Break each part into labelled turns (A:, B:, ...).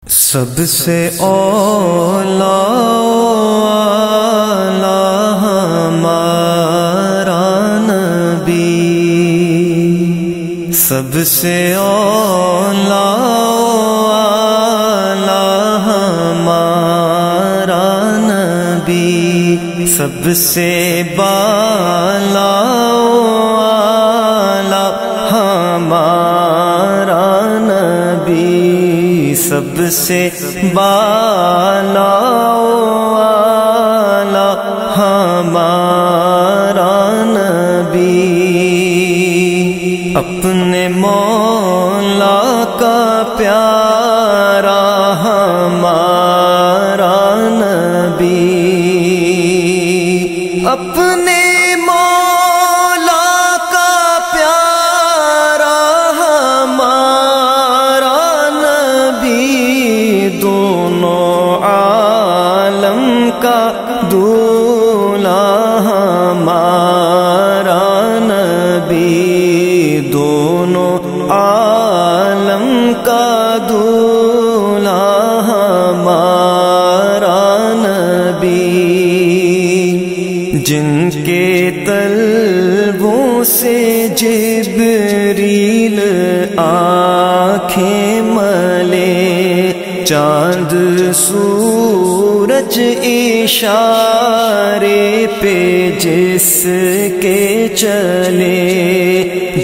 A: سب سے اولا ہمارا نبی، سب سے اولا ہمارا نبی، سب سے بالا ہمارا نبی، سب سے بالا ہمارا نبی، اپنے مولا کا پیارا ہمارا نبی، اپنے مولا کا پیارا ہمارا نبی، دونوں عالم کا دولا ہمارا نبی، دونوں عالم کا دولا ہمارا نبی، جن کے طلبوں سے جبریل آنکھیں ملے، چاند سورج اشارے پہ جس کے چلے،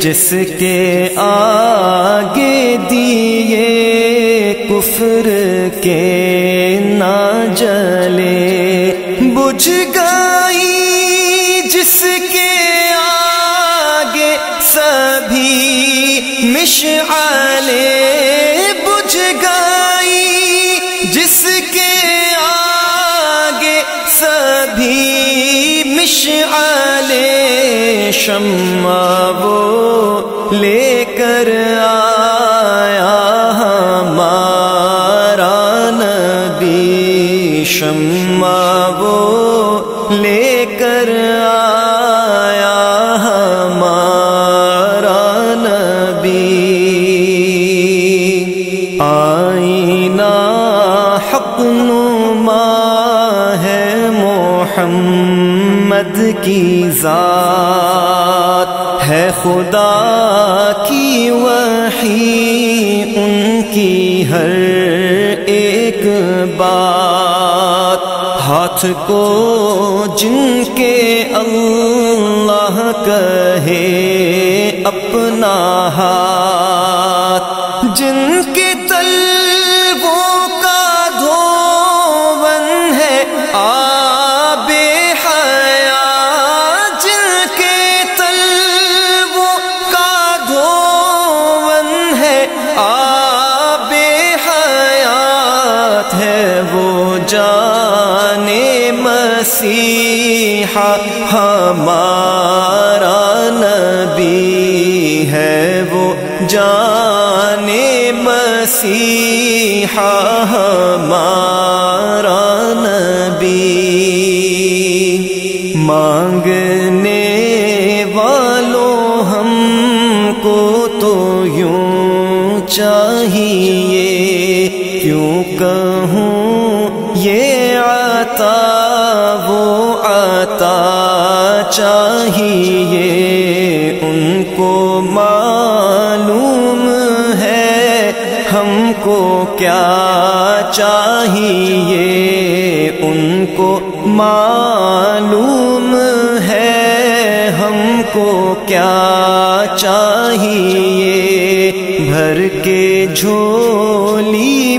A: جس کے آگے دیے کفر کے نہ جلے، بجھ گئی جس کے آگے سبھی مشعلیں، بجھ گئی جس کے آگے سبھی مشعلیں، شمع وہ لے کر آیا ہمارا نبی، شمع وہ لے کر آیا ہمارا نبی، آئینہ حق نما ہے محمد کی ذات، ہے خدا کی وحی ان کی ہر ایک بات، ہاتھ کو جن کے اللہ کہے اپنا ہاتھ، جن کے طلبوں کا دھون ہے آب حیات، جن کے طلبوں کا دھون ہے آب حیات، ہے وہ جان مسیحا ہمارا نبی، ہے وہ جان مسیحا ہمارا نبی، مانگنے والوں ہم کو تو یوں چاہیے، کیوں کہوں یہ عطا وہ عطا چاہیے، ان کو معلوم ہے ہم کو کیا چاہیے، ان کو معلوم ہے ہم کو کیا چاہیے، بھر کے جھولی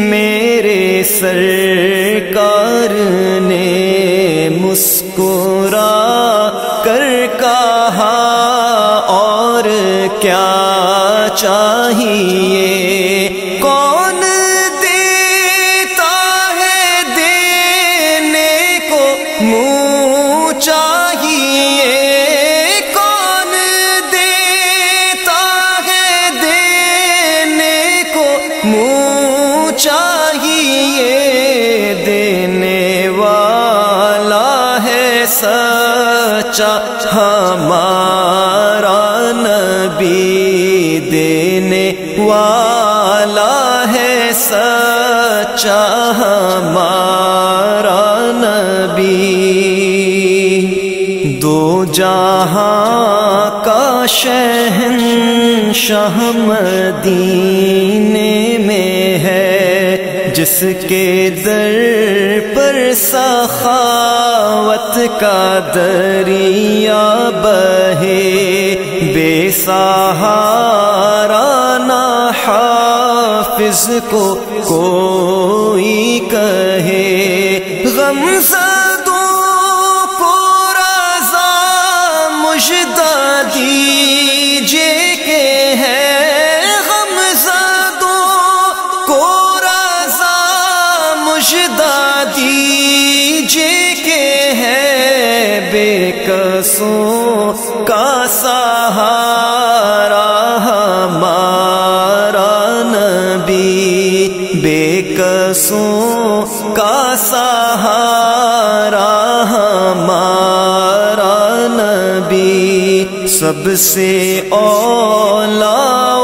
A: میرے سرکار نے مسکرا کر کہا اور کیا چاہیے، کون دیتا ہے دینے کو منہ چاہیے، کون دیتا ہے دینے کو منہ چاہیے، دینے والا ہے سچا ہمارا نبی، دینے والا والا ہے سچا ہمارا نبی، دو جہاں کا شہنشاہ مدینے میں ہے، جس کے در پر سخاوت کا دریا بہے، بے سہارا نہ حافظ کو کوئی کہے، غم زدوں کو رضا مژدہ دیجئے کہ ہے، غم زدوں کو رضا مژدہ دیجئے کہ ہے، بے کسوں کا سہارا ہمارا نبی، بے کسوں کا سہارا ہمارا نبی، سب سے اولیٰ و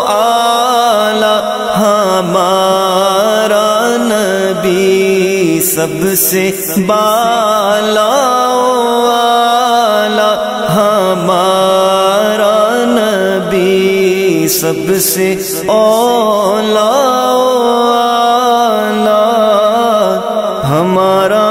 A: اعلیٰ ہمارا نبی، سب سے بالا و اعلیٰ ہمارا نبی، سب سے اولیٰ و اعلیٰ ہمارا